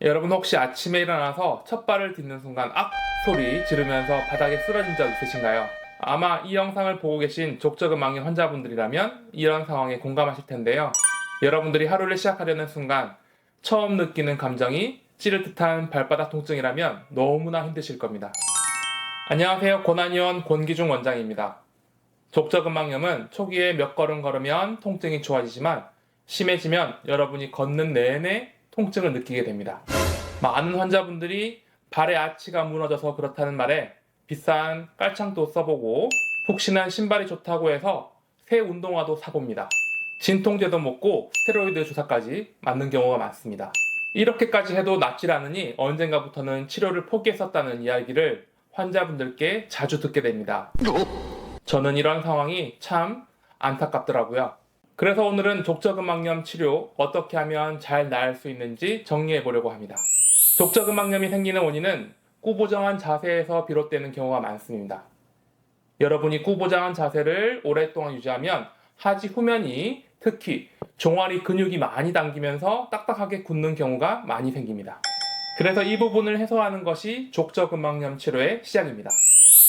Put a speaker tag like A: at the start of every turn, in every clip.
A: 여러분 혹시 아침에 일어나서 첫 발을 딛는 순간 악! 소리 지르면서 바닥에 쓰러진 적 있으신가요? 아마 이 영상을 보고 계신 족저근막염 환자분들이라면 이런 상황에 공감하실 텐데요. 여러분들이 하루를 시작하려는 순간 처음 느끼는 감정이 찌를 듯한 발바닥 통증이라면 너무나 힘드실 겁니다. 안녕하세요. 고난의원 권기중 원장입니다. 족저근막염은 초기에 몇 걸음 걸으면 통증이 좋아지지만 심해지면 여러분이 걷는 내내 통증을 느끼게 됩니다. 많은 환자분들이 발의 아치가 무너져서 그렇다는 말에 비싼 깔창도 써보고 푹신한 신발이 좋다고 해서 새 운동화도 사봅니다. 진통제도 먹고 스테로이드 주사까지 맞는 경우가 많습니다. 이렇게까지 해도 낫질 않으니 언젠가부터는 치료를 포기했었다는 이야기를 환자분들께 자주 듣게 됩니다. 저는 이런 상황이 참 안타깝더라고요. 그래서 오늘은 족저근막염 치료 어떻게 하면 잘 나을 수 있는지 정리해 보려고 합니다. 족저근막염이 생기는 원인은 꾸부정한 자세에서 비롯되는 경우가 많습니다. 여러분이 꾸부정한 자세를 오랫동안 유지하면 하지 후면이 특히 종아리 근육이 많이 당기면서 딱딱하게 굳는 경우가 많이 생깁니다. 그래서 이 부분을 해소하는 것이 족저근막염 치료의 시작입니다.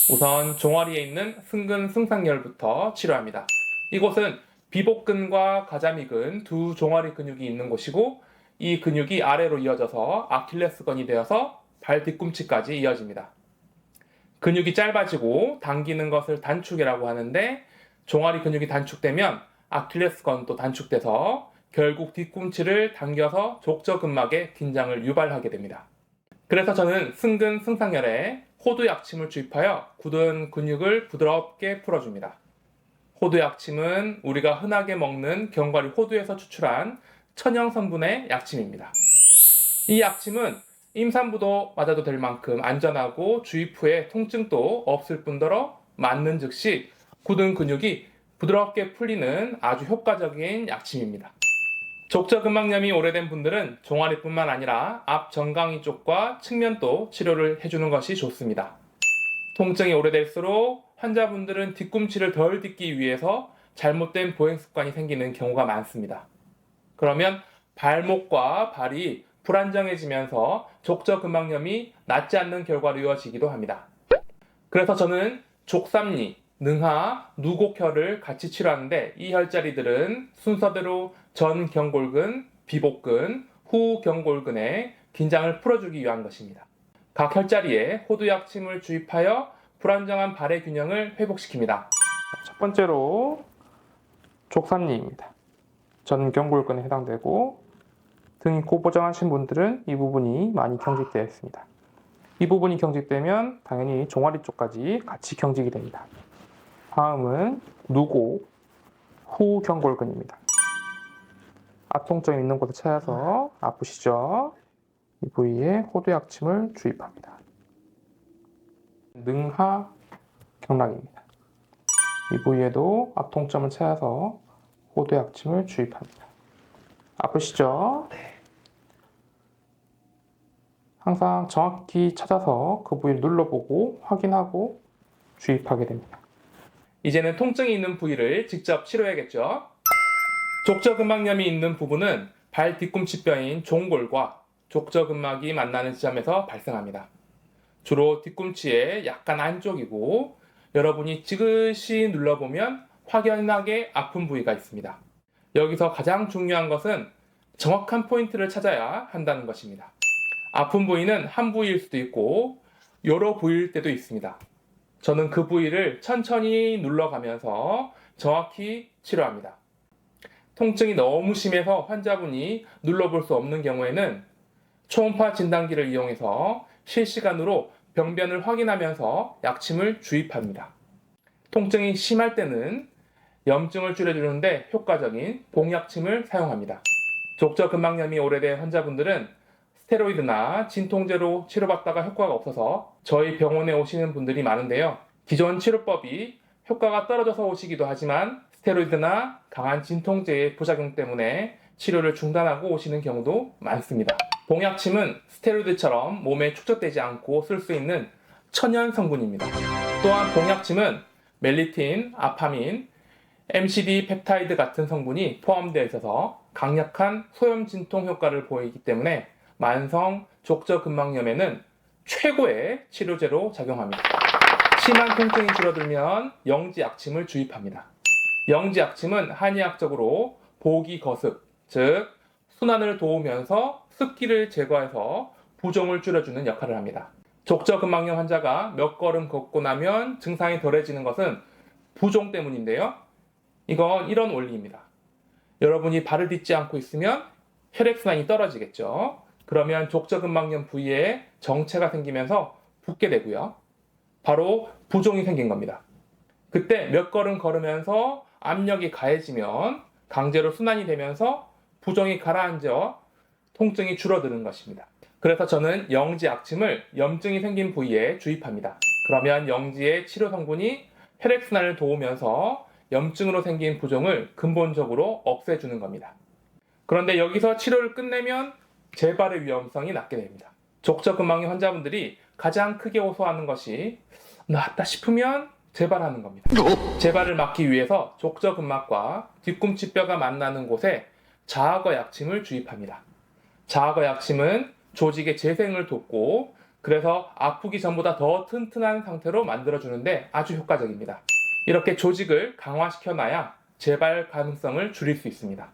A: 우선 종아리에 있는 승근 승상열부터 치료합니다. 이곳은 비복근과 가자미근 두 종아리 근육이 있는 곳이고 이 근육이 아래로 이어져서 아킬레스건이 되어서 발 뒤꿈치까지 이어집니다. 근육이 짧아지고 당기는 것을 단축이라고 하는데 종아리 근육이 단축되면 아킬레스건도 단축돼서 결국 뒤꿈치를 당겨서 족저근막의 긴장을 유발하게 됩니다. 그래서 저는 승근 승상열에 호두 약침을 주입하여 굳은 근육을 부드럽게 풀어줍니다. 호두 약침은 우리가 흔하게 먹는 견과류 호두에서 추출한 천연 성분의 약침입니다. 이 약침은 임산부도 맞아도 될 만큼 안전하고 주입 후에 통증도 없을 뿐더러 맞는 즉시 굳은 근육이 부드럽게 풀리는 아주 효과적인 약침입니다. 족저근막염이 오래된 분들은 종아리뿐만 아니라 앞 정강이 쪽과 측면도 치료를 해주는 것이 좋습니다. 통증이 오래될수록 환자분들은 뒤꿈치를 덜 딛기 위해서 잘못된 보행 습관이 생기는 경우가 많습니다. 그러면 발목과 발이 불안정해지면서 족저근막염이 낫지 않는 결과로 이어지기도 합니다. 그래서 저는 족삼리, 능하, 누곡혈을 같이 치료하는데 이 혈자리들은 순서대로 전경골근, 비복근, 후경골근의 긴장을 풀어주기 위한 것입니다. 각 혈자리에 호두약침을 주입하여 불안정한 발의 균형을 회복시킵니다. 첫 번째로 족삼리입니다. 전경골근에 해당되고 등이 고보정하신 분들은 이 부분이 많이 경직되어 있습니다. 이 부분이 경직되면 당연히 종아리 쪽까지 같이 경직이 됩니다. 다음은 누고 후경골근입니다. 앞통증이 있는 곳을 찾아서 아프시죠? 이 부위에 호두약침을 주입합니다. 능하경락입니다. 이 부위에도 앞통점을 찾아서 호두약침을 주입합니다. 아프시죠? 항상 정확히 찾아서 그 부위를 눌러보고 확인하고 주입하게 됩니다. 이제는 통증이 있는 부위를 직접 치료해야겠죠? 족저근막염이 있는 부분은 발 뒤꿈치뼈인 종골과 족저근막이 만나는 지점에서 발생합니다. 주로 뒤꿈치의 약간 안쪽이고 여러분이 지그시 눌러보면 확연하게 아픈 부위가 있습니다. 여기서 가장 중요한 것은 정확한 포인트를 찾아야 한다는 것입니다. 아픈 부위는 한 부위일 수도 있고 여러 부위일 때도 있습니다. 저는 그 부위를 천천히 눌러가면서 정확히 치료합니다. 통증이 너무 심해서 환자분이 눌러볼 수 없는 경우에는 초음파 진단기를 이용해서 실시간으로 병변을 확인하면서 약침을 주입합니다. 통증이 심할 때는 염증을 줄여주는데 효과적인 봉약침을 사용합니다. 족저근막염이 오래된 환자분들은 스테로이드나 진통제로 치료받다가 효과가 없어서 저희 병원에 오시는 분들이 많은데요. 기존 치료법이 효과가 떨어져서 오시기도 하지만 스테로이드나 강한 진통제의 부작용 때문에 치료를 중단하고 오시는 경우도 많습니다. 봉약침은 스테로이드처럼 몸에 축적되지 않고 쓸 수 있는 천연 성분입니다. 또한 봉약침은 멜리틴, 아파민, MCD 펩타이드 같은 성분이 포함되어 있어서 강력한 소염 진통 효과를 보이기 때문에 만성 족저근막염에는 최고의 치료제로 작용합니다. 심한 통증이 줄어들면 영지약침을 주입합니다. 영지약침은 한의학적으로 보기거습, 즉 순환을 도우면서 습기를 제거해서 부종을 줄여주는 역할을 합니다. 족저근막염 환자가 몇 걸음 걷고 나면 증상이 덜해지는 것은 부종 때문인데요. 이건 이런 원리입니다. 여러분이 발을 딛지 않고 있으면 혈액순환이 떨어지겠죠. 그러면 족저근막염 부위에 정체가 생기면서 붓게 되고요. 바로 부종이 생긴 겁니다. 그때 몇 걸음 걸으면서 압력이 가해지면 강제로 순환이 되면서 부종이 가라앉아 통증이 줄어드는 것입니다. 그래서 저는 영지약침을 염증이 생긴 부위에 주입합니다. 그러면 영지의 치료 성분이 혈액순환을 도우면서 염증으로 생긴 부종을 근본적으로 없애주는 겁니다. 그런데 여기서 치료를 끝내면 재발의 위험성이 낮게 됩니다. 족저근막염 환자분들이 가장 크게 호소하는 것이 낫다 싶으면 재발하는 겁니다. 재발을 막기 위해서 족저근막과 뒤꿈치뼈가 만나는 곳에 자악어 약침을 주입합니다. 자악어 약침은 조직의 재생을 돕고 그래서 아프기 전보다 더 튼튼한 상태로 만들어주는데 아주 효과적입니다. 이렇게 조직을 강화시켜놔야 재발 가능성을 줄일 수 있습니다.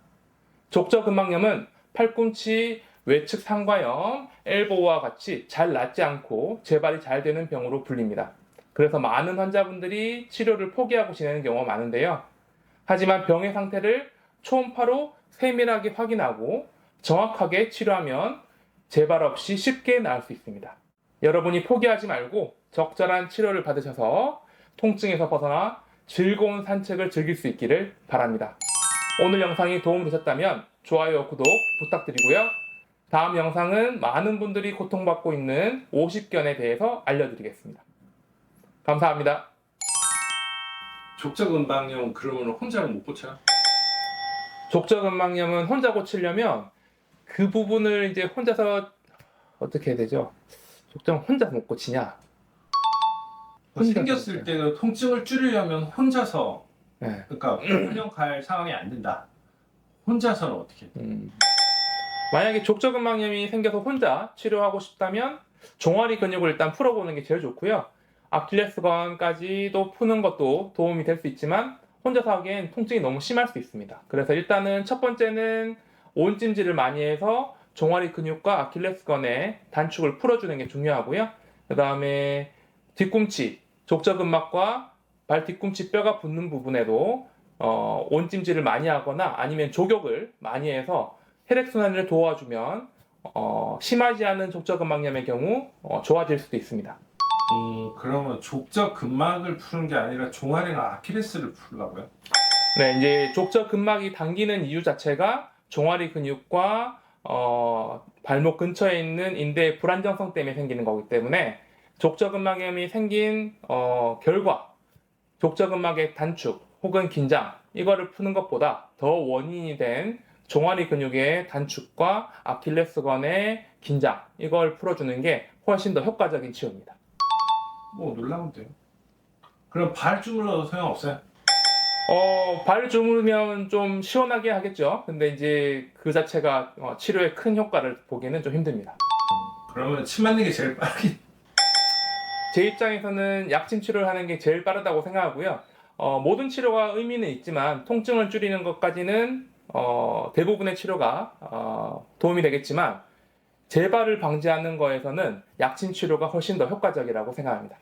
A: 족저근막염은 팔꿈치 외측 상과염, 엘보와 같이 잘 낫지 않고 재발이 잘 되는 병으로 불립니다. 그래서 많은 환자분들이 치료를 포기하고 지내는 경우가 많은데요. 하지만 병의 상태를 초음파로 세밀하게 확인하고 정확하게 치료하면 재발 없이 쉽게 나을 수 있습니다. 여러분이 포기하지 말고 적절한 치료를 받으셔서 통증에서 벗어나 즐거운 산책을 즐길 수 있기를 바랍니다. 오늘 영상이 도움이 되셨다면 좋아요, 구독 부탁드리고요. 다음 영상은 많은 분들이 고통받고 있는 오십견에 대해서 알려드리겠습니다. 감사합니다.
B: 족저근막염 그러면 혼자는 못 고쳐요?
A: 족저근막염은 혼자 고치려면 그 부분을 이제 혼자서 어떻게 해야 되죠? 족저는 혼자서 못 고치냐?
B: 생겼을 때는 통증을 줄이려면 혼자서
A: 네.
B: 그러니까 병원 갈 상황이 안 된다. 혼자서는 어떻게 돼?
A: 만약에 족저근막염이 생겨서 혼자 치료하고 싶다면 종아리 근육을 일단 풀어보는 게 제일 좋고요. 아킬레스건까지도 푸는 것도 도움이 될 수 있지만 혼자서 하기엔 통증이 너무 심할 수 있습니다. 그래서 일단은 첫 번째는 온찜질을 많이 해서 종아리 근육과 아킬레스건의 단축을 풀어주는 게 중요하고요. 그 다음에 뒤꿈치, 족저근막과 발 뒤꿈치 뼈가 붙는 부분에도 온찜질을 많이 하거나 아니면 조격을 많이 해서 혈액순환을 도와주면 심하지 않은 족저근막염의 경우 좋아질 수도 있습니다.
B: 그러면 족저근막을 푸는 게 아니라 종아리나 아킬레스를 풀라고요?
A: 네, 이제 족저근막이 당기는 이유 자체가 종아리 근육과 발목 근처에 있는 인대의 불안정성 때문에 생기는 거기 때문에 족저근막염이 생긴 결과 족저근막의 단축 혹은 긴장 이거를 푸는 것보다 더 원인이 된 종아리 근육의 단축과 아킬레스건의 긴장 이걸 풀어주는 게 훨씬 더 효과적인 치료입니다.
B: 뭐 놀라운데요. 그럼 발 주물러도 소용없어요?
A: 발 주무르면 좀 시원하게 하겠죠. 근데 이제 그 자체가 치료에 큰 효과를 보기는 좀 힘듭니다.
B: 그러면 침 맞는 게 제일 빠르긴.
A: 제 입장에서는 약침 치료를 하는 게 제일 빠르다고 생각하고요. 모든 치료가 의미는 있지만 통증을 줄이는 것까지는 대부분의 치료가 도움이 되겠지만 재발을 방지하는 거에서는 약침 치료가 훨씬 더 효과적이라고 생각합니다.